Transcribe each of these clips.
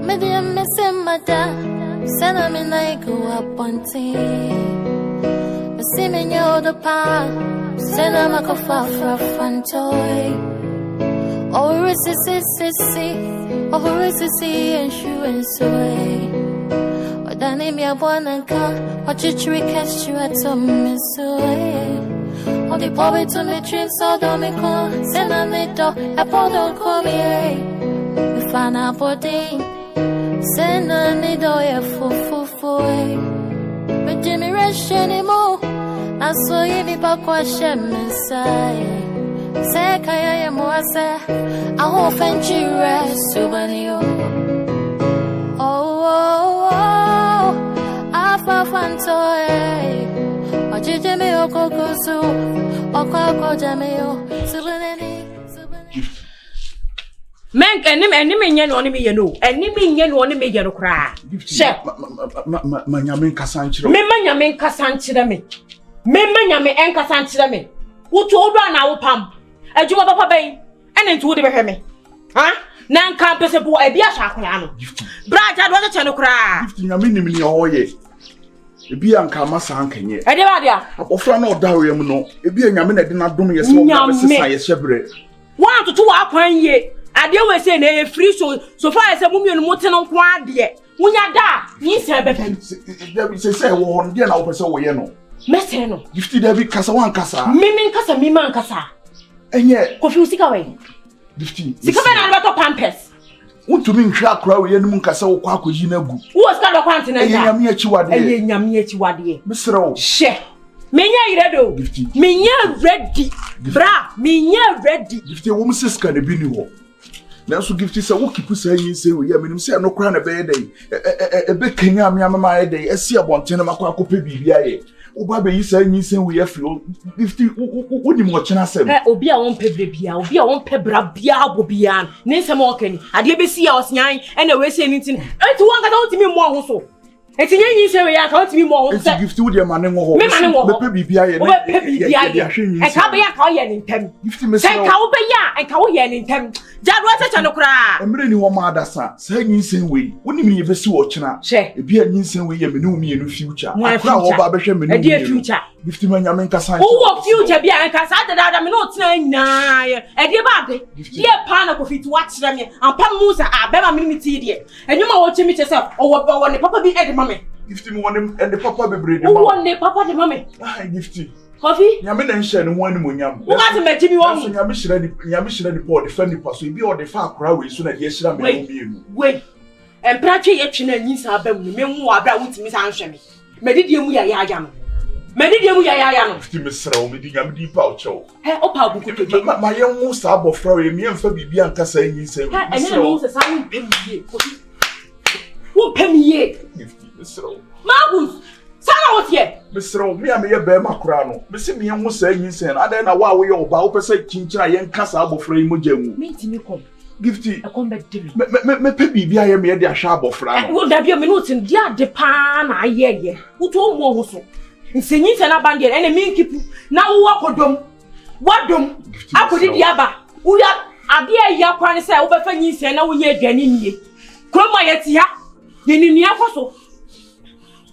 Media missing my dad, send them in like go up on team. See me near the park, send them a coffee for a fun toy. Oh, Asisi, oh, Asisi, and shoe and soy. Or the name your born and come, what you trick as you at some miss away. Oh, the poet to me drinks, so don't me call, send a needle, a pot don't call me. We find a body, send a needle, a full. But Jimmy Rush anymore, I saw you be back wash and messiah. Say, Kaya Moasa, I hope and you rest, Subanio. Oh, I found toy. Or Jimmy or Cocosu, or Coco Jameo, Subani. Men and me, on me, you know, and me, on me, you cry. Chef, Manyamin Cassancho. Memanyamin Cassancho me. Memanyamin and Cassancho me. Who told one our pump? A Juma Papa Bay, and into the Hemi. Huh? Nan campus a boy, a beer shackano. Bright, I'd rather channel cry. Gifty, I mean, ye. A beer and Kamasa can ye. I never offer no dowry, no. A beer and Yamin did not do me a small shepherd. 1 to 2 hours 1 year. I deal with saying a free so far as a woman and mountain on quad yet. When you die, you say, one, dear, now, so we know. Messeno, Gifty, Debbie Cassawan Cassa. Mimin Cassa, Miman Cassa. And yet, Coffee sick away. Gifty, Sick away and about pampers. Want to mean Shark Crow and Muncassa or Quacujina. Who was kind of continent? Yamia Chiwadi, Yamia Chiwadi. Mr. O. She. Minya redo. Gifty. Minya ready. Bra, Minya ready. Gifty, a woman's sister, the Binu. Now, so Gifty, so what keep saying, say, we have say no crown a bad day. A big king, my day, a sea about 10 of my quaco baby. O Baby, you say, we have flow. Gifty, wouldn't you watch us? Obia won't pay Bia, Obia won't pay Brabia, Bobian, Nancy Morgan. I did see us nine and away saying anything. And to one got to me more also. It's in you say, I can't be more. It's a gift to your man and more. Baby, and Cabia Kayan in 10. Gifty, Miss Kaubaya and Kawayan in 10. Jad was a cry. I'm really one mother, son. Saying you say we. Wouldn't you ever see watching out? She be a Ninsen we have no me in the future. My future, a dear future. Gifty man, Yamanka sign. Who future be and Cassata that I'm not saying, a dear body. Dear Pana of it, watch them and Pamusa are Bema Minity. And you might watch me yourself or when the papa be at the moment. Gifty one and the papa be bread. Who won the papa the moment? Gifty. Coffee? Yamin and Shen one munyam. Who got to make Jimmy one? Yamish ready for defending pass. We be on the far crowd soon as yes, wait. And Prachi etching and Nis have been the memoir about Miss Anshami. Medidium Yayam. Medidium Yayam. Mr. Omidam deep out. Hey, Opa, my young most abo for me and Fabi Bianca saying you say, and then also some penny. Who penny ye? Margus. Sana was yet. Mr. Me, I may bear my crown. Missing me and was saying, I don't know why we all bow per se, Chincha, and Cassabo frame Mujam. Meet me come. Gifty, I come back to me. Maybe I am a sharp of frown. Would there be a minute in dear the pan? I hear who told more also. In Senis and Abandon and a mean keep now walk with them. What them? I put it yaba. We are dear Yapan say over Fenis and now we are getting ye. Come my yet here. You need me also.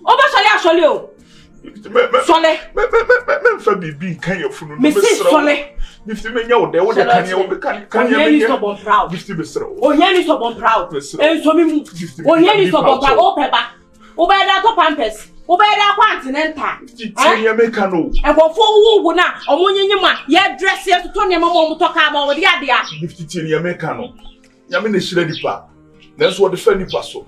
Over Sole. Sole. Fabi being kind of food. Mrs. Sole. If you may know, there was a can stop on proud. Gifty Mr. Oh, yeah, stop on proud. And so me. Oh, yeah, stop on proud. Oh, Pepper. Oh, by that pampers. Oh, by that continental. I make a no. And for 4 who not, or when you ma, yeah, dress here to Tony Mamma talk about the idea. Gifty Tiny Americano. Yamin is ready pa. That's what the funny passo.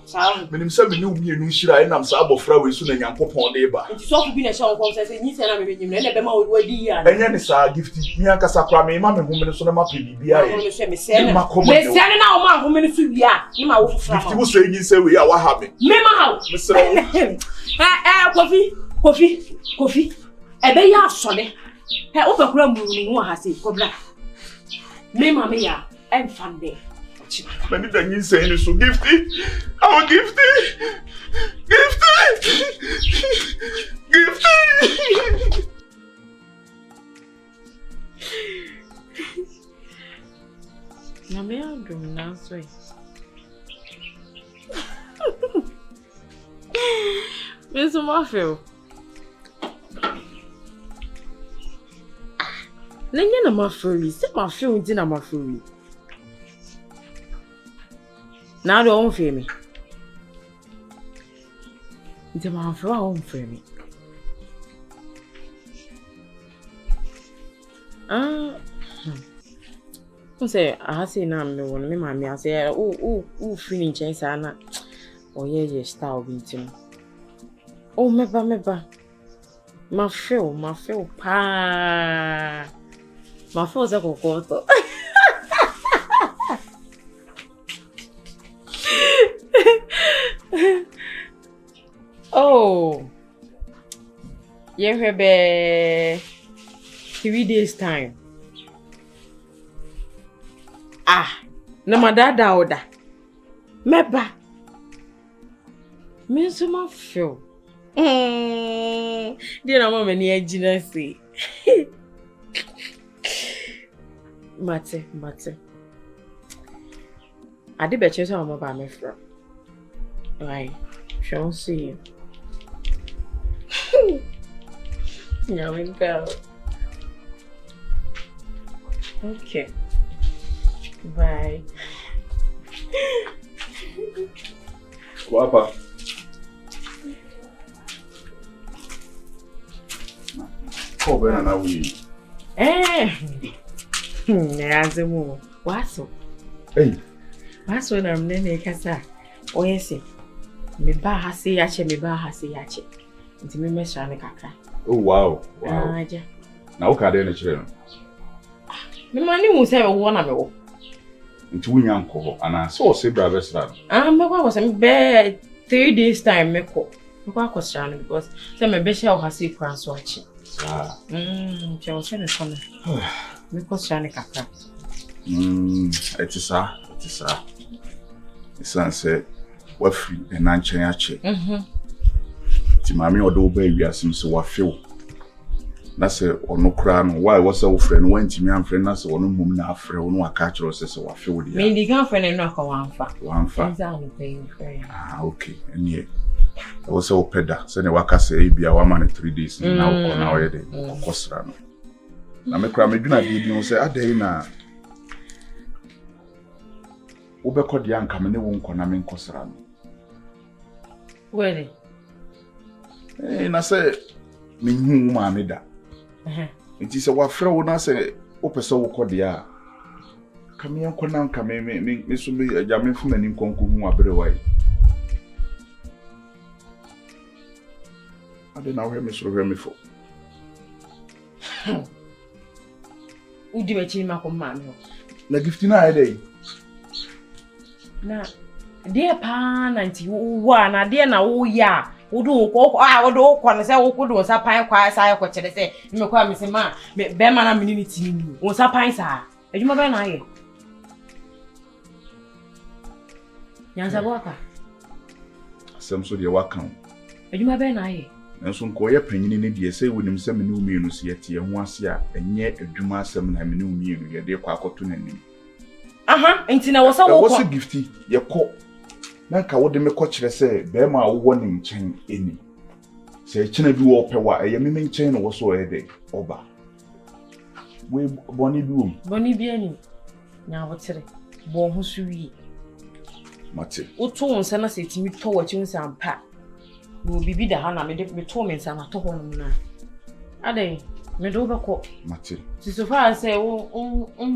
When himself knew me and Shira and I'm Sabo Flower soon and young pop on labor. It's all been a show of says, and you said, I'm in the Bema would be. And then it's our Gifty Mianca Sacra, my mamma, woman, so I'm up in the eye. Miss Sending our man who many to be at him. I will say, you say we are what happened. Mema house, Mr. Coffee. A bay are sonny. Her upper grumble has a cobra. Mema mea and Sunday. Many than you say so Gifty. Our Gifty. Now, may I do now? Me so ma feel. Nanya na ma feel. Se ma feel ndi na ma feel. Na do on feel me. Ndi ma feel on feel me. Say Asisi na me won me ma me ase o free nchen sa na oye style bi tim. Oh meba. Ma feel pa. Ma feel za kokoto. Oh. You have 3 days time. Na madada oda. Meba. Me so ma feel. Dia na mama ni agina say. Mate. Ade be che so mama ba me fra. Right. Shall see. Yeah, we go. Okay. Bye. Guapa. Oh, ben na we. Azemu. Waso. Hey. Waso na mnene kasa. Oyese. Me ba ha se yache. Nti me mesha ne kaka. Oh wow. Aja. Na wo ka de na kire no. Me mani mu se wo na me wo. Nti wunya nko ana se o se bra besra. Me kwa was me be 3 days time me kwa kwasra no because se me be share o hase kwan so achi. Che o se ne so me kwasra ne kaka. Etisa. Isan se wa free na nchen achi. Ti mami odo ba wiasem se wa feel. Na se ono kra no why was so friend went to me and friend na se ono mum na afre ono aka kiro se wa feel dia. Me di gan friend no aka wanfa. Exactly paying friend. Okay. Enie. O se o peda se ne waka se bia wa man 3 days na o na o ye de kokosra no. Na me kra me dwuna bi o se adai na wo be kodi anka me ne wo nko na me nkosra no. Where? Na se me hu ma me da. Nti se wa frɛ wo na se wo pese wo kodi a kame yanko na nka me so me ajame fu mani nkonko hu abere wai. Ade na wo me so hwe me fo. Udi me chima ko ma me. Na Gifty na ede. Na de pa na nti wo na de na wo ya wo do ko wo do ko na se wo ko do sa pan kwa sa ko kire se me kwa me se ma be ma na mini ti ni wo sa pan sa ejuma be na ye nyanza boka Asem so de waka ejuma be na ye enso nko ye panyini ne de se wonim se me ne umienu se yete ho ase a enye adwuma asem na me ne umienu ye de kwa akoto nanim nti na wo sa wo ko Gifty ye ko na ka wo de me ko kire se be ma wo ne nchen eni se china bi wo pewa eye me nchen no wo so ede oba we boni bi boni bi ani nya wo tire bo ho so wi mate wo to wonsa na se timi to wa chi wonsa ampa no bibi da ha na me de me to me nsa na to ho no na ade me do be ko mate si so far say wo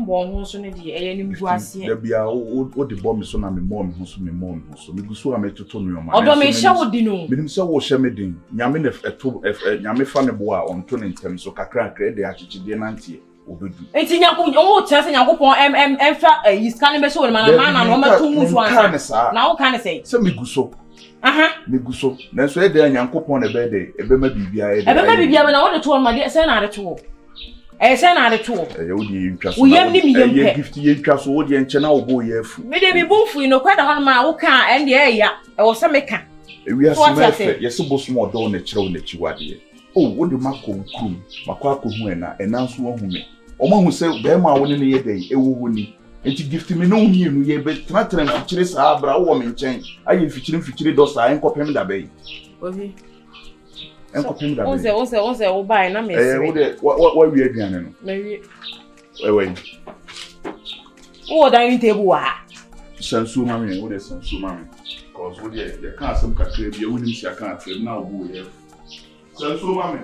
bo ho so ne de eye ni mbu ase da bia wo de bo me so na me mom ho so me guso a me toto no ma odo me hye wo di no me nim se wo hye me din nyame ne eto nyame fa ne bo a onto ne ntem so kakra de achichide na ntie obedu enti nyanko wo chance nyankopon emfa yi scan be so wo na ma na no ma to mu so ansa na wo kan say se me guso me guso na so e de nyankopon ne be de ebe ma bibia e de ebe ma bibia na wo de to ma de se na de to se na de to wo de ntwa so wo yam ni mi yam pe Gifty ye ntwa so wo de nche na wo bo ye afu me de bi bonfu no kwada ho ma wo kan ende e ya e wo se me kan ewi asema ye se bo small do na kire wo na chiwade wo de makọ krum makọ akọhu ena so hu me omo hu se be ma wo ne ye dey ewu ni enti Gifty me no mienu ye be tratra mfikire sa abra wo me nchen aye mfikire do sa enkopem da be obi enko pem da. Onse wo buy na me. Wo de what we aduane no. Me we. Wo dining table wa. Sansu mami, wo de sansu mami. Cause wo de ka asem kakra bi wo nim sia ka atrem na wo ye. Sansu mami.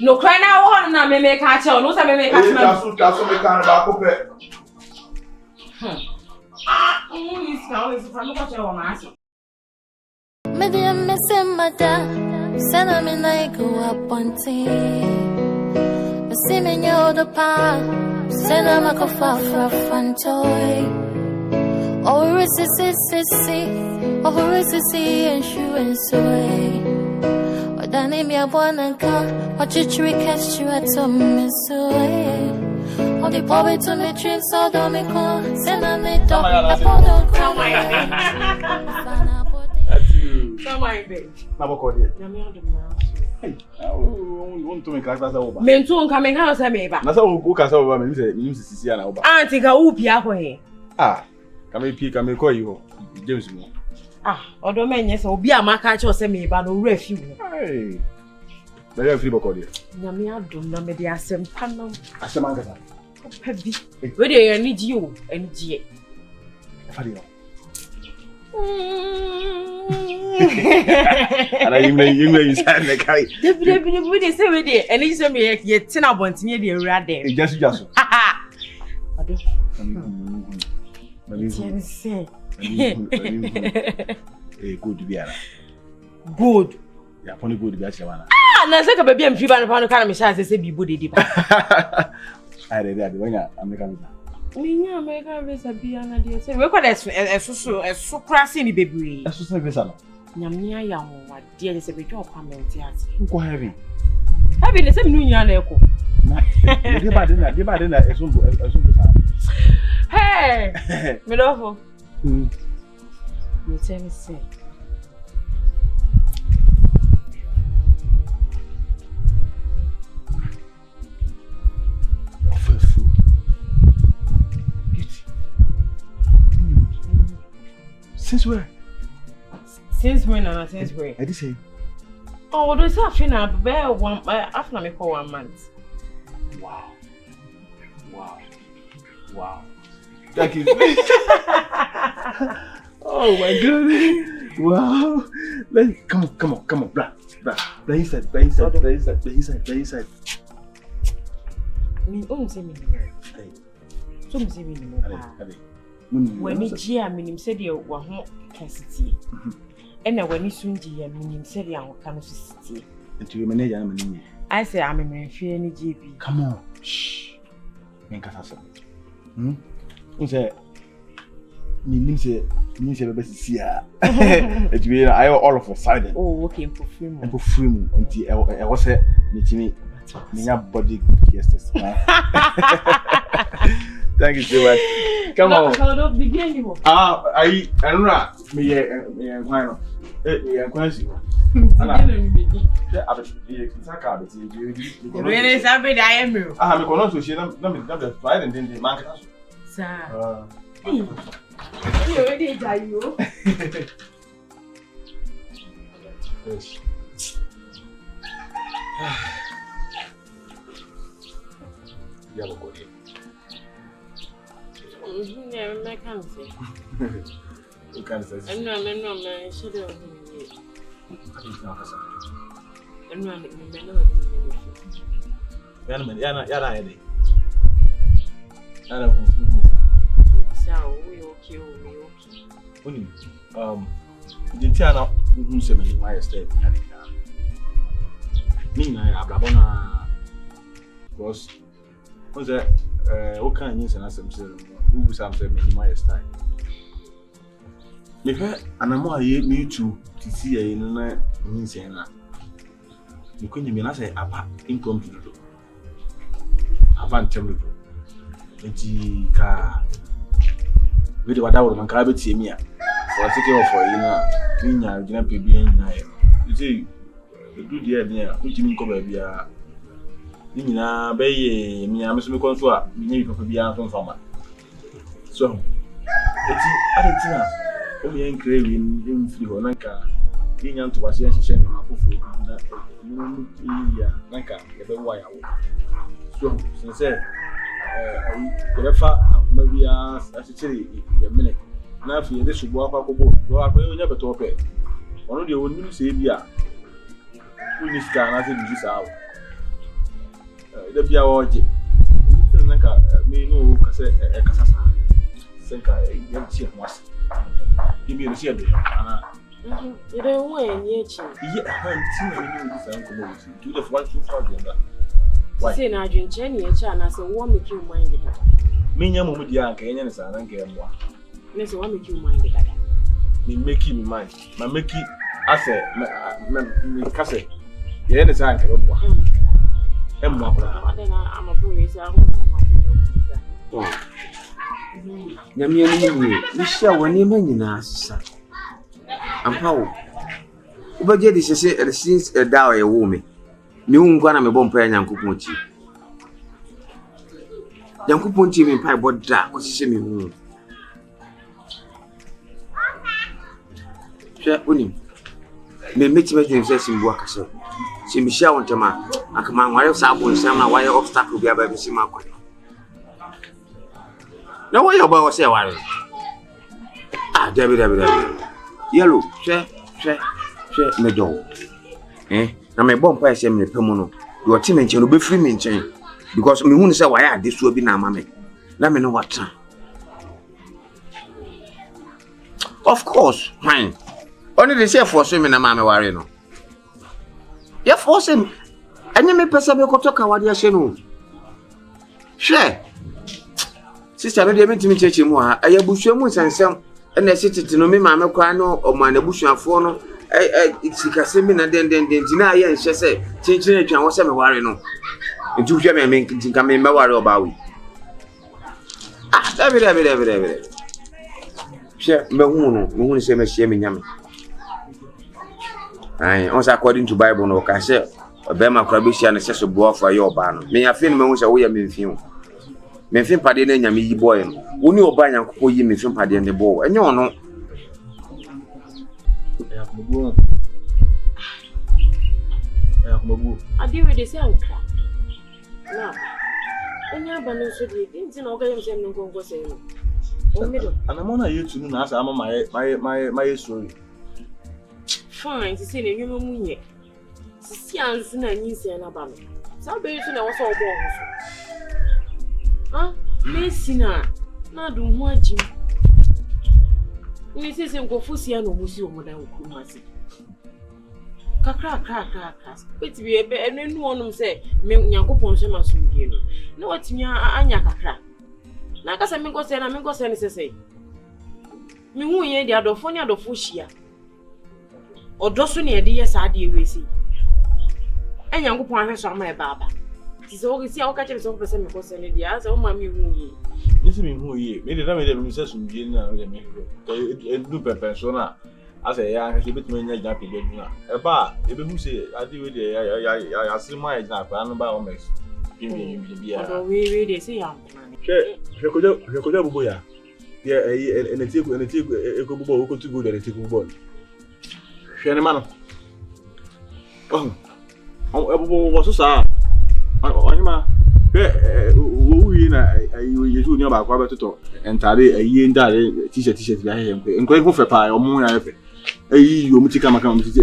No cry na wo na me ka che, no say me ka che. Taso me ka na ba ko pe. Is ka o from ko che wo ma aso. Me dey missing my dad. Send me like go up on team. Me see me know the pa. Send me a coffee for fun toy. Oh, Asisi, insurance away. What I name your one and car, what you catch you at some miss away. All the power to me dreams, so don't me call. Send a me dog, I don't come my baby. Now what call it? Hey, want to make class over. Men too coming house I me ba. Na so go ka so over me say sisi na over. Auntie ka upi akọ he. Come call you. James mo. Odo menye se obi amaka che o se me ba no wura fi wo. Hey. Very free boko there. Nyame adom na me de asem panam. Asem angasa. Pa bi. We de ye ni ji o, eni ji. Fadi no. Ana you say na kai. We de say we de eni say me ye tina bontine de ewura dem. E jasu. Odo. Good biara. Good. Ya poni good biara chwana. Na say ka baby am fiba no pa no kana me sha say bibo de di ba. Ai de abi wanya American visa. Minya American visa bia na de say we kwa de eso krasi ni bebre. Eso say visa no. Nyamia ya ho wa de de say be jo comment ati. Ko heavy. Heavy de say me nya na eko. Na. De ba de na eso sa. Hey! Me love. You tell me say. Since where? Since when? Since where? I did say. Oh, do you have now? Bear one. After me for 1 month. Wow. Thank you. Oh my God. Wow. Come on. Blah. Inside. Me own say me. So me say me no. When you hear me, say the wa ho capacity. And when you soon hear me, say the an capacity. And you manage am ni. I say I'm a free any GB. Come on. Shh. Men kasa. Unse ni say be sia. It be I all of a sudden. Oh, okay, for free mu until I was say me timi me body guests. Thank you so much. Come on. How do begin you? I don't know. Me kwano. Me kwansi. Ana. Yeah, abeti saka abeti. Really sabi da am you. Me kono so she na me da try and then man ka so. Sir. You already die you. Yes. Ya lo ko dia. I can't say. You can't say. No, should have been. What kind of news and some who something my style. Me and I'm more me to see a means and you couldn't mean I say apa impromptu. Avant temple. And ka with what I would man carry to me for a city for you know, you see, do the idea, which you mean cover via. Nina be me am so me konso a me papa bia so fama so eti adetina o me enkre wi ndem firi ho nanka Yin to was yes, sending my food. Nanka, the wire. So, since maybe as a minute. Now, if you this should walk up a boat, go up, you never talk it. One of the own say, yeah, we need to nothing this out. The Biawaji. Me no cassette a Casasa. Senka, young chief was. Give me the shade. You don't win yet. Yet, I haven't seen any community to the 1,200. Why, say, I drink Jenny and China, so what make you mind it? Minya Mudia, Kenyans, and I don't care more. Let's what make you mind it. Me make me mind. My make it, I say, me cassette. The end is I can go. I'm a police. We shall when you mean us. I'm how. But yet, this is since a dower woman. New one, I'm a bomb pen and cookmunchi. Young cookmunchi in pie, but that was see me. Share unim. May make himself in work. See Michelle and Tama. I command wire sabo and some wire obstacle be about the same. Now, what about say, David. Yellow, share, me dog. Now, my bomb pie send me the Pemono. Your team and will be free me chain. Because me won't say why this will be now, mammy. Let me know what time. Of course, fine. Only the chef for swimming a mammy worry no. You force him. And you may pass a talk about your channel. Share. Sister, I didn't mean to teach him more. I have bush and some, and I sit to know me, Mamma Crano, or my bush and phone. It's a Casimina, then deny, and she said, changing it and what's ever worry no. And you can make it come in my worry about it. Ah, David. Share, Moon say, Monsieur Minyam. I also according to Bible, no cassette, a Bema Crabisha and a session for your banner. May I feel most away a film. Me fin pade na nyame yi boy no woni oba nyankopɔ yi me fin pade ne bo enye ono ya kumabu adi we dey say anka na enya ba no so dey nti na oga yem say no gongo say no o me do anamona yetu na asa ama my story fine ti say na enwema munye sisi ansu na nyinse na ba no sa be yetu na wo so obo ho so Messina, not do what Jim. We say some Confucian or Muslim than Kumasi. Crack. But we a better and one of them say, Yanko Ponsema soon. No, what's me, Anya Crack. Nakasa Mingo said, I go send it say. Me who ye the Adophonia of Fushia. Or Dosunia, dear Sadi, we see. And Yanko Ponsema, my baba. So we see how catch some person because any the answer mammy who this mean who ye made them say some gina do persona as a young bit man jumping now. A bar, if you say I do with I see my example by almost give me we they say boya yeah and a take a go to go and take a ball. Shane man. Oh, was so Ohima, we you know about Quabato, and Tade, a year and t-shirt behind him, and great for pie or moon. You mutika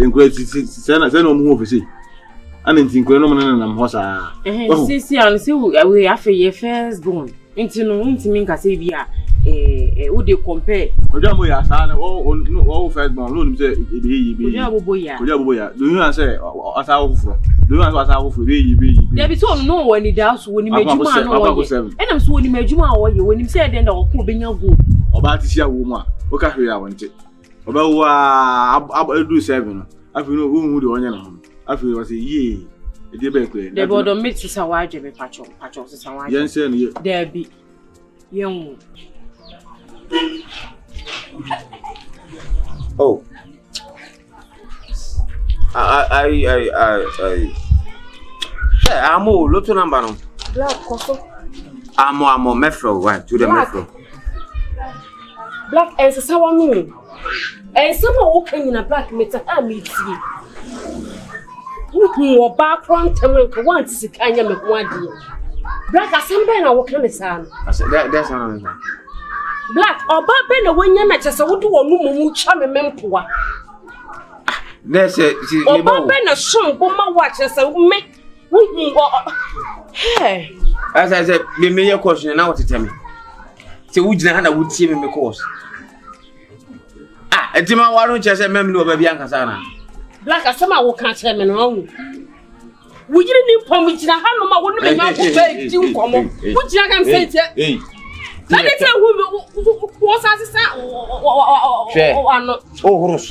and great send no move. And in Tinquenoman and Mosa. Sissy, and so we have a first born. Into no mean Casavia. Would you compare? Ojamoya, son, all first born, loan say, Ojaboya, do you answer as our from? Do you answer as our for be? There be so no when he does when he made you man, and I'm so when he made you man, when he said, then I'll put in your good. About this young woman, okay, I want it. About I'll do 7. I feel no who would on I feel was a ye. The board of Mrs. Hawaii, Patchos, yes, there be young. Oh, I'm all little number. I'm more metro, right? To the metro. Black and sour moon. And some are walking in a black meter. I meet you. Who are background and once I am a 1 year. Black as some men are walking the sun. I said that's not Black or Babben when you met us, I would do a mumu charm a mempoa. That's it. Or Babben a song, but my watch as I make. Hey, as I said, be me your question now to tell me. So would you would see me course? Ah, and Tima, why don't you say, Mamma, baby, Uncle Sana? Black as some I will catch him in wrong. We didn't inform me to the hand of my woman. Would you can say, let me tell who was as a son.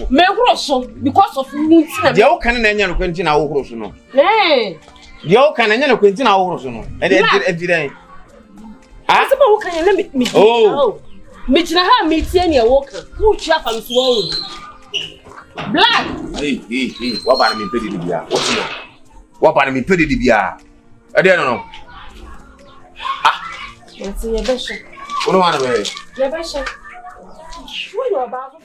May Rosso because of moon. The old canon Quentin our Rosso. Nay, the old canon Quentin our Rosso. And every day. I suppose can you limit me? Oh, Mitchell, meets any walker who chap and swallow. Black, what about me pretty Libya? What about me pretty Libya? I don't know. Ah, let's see your bishop. What do I want to wear? Your bishop. What are you about?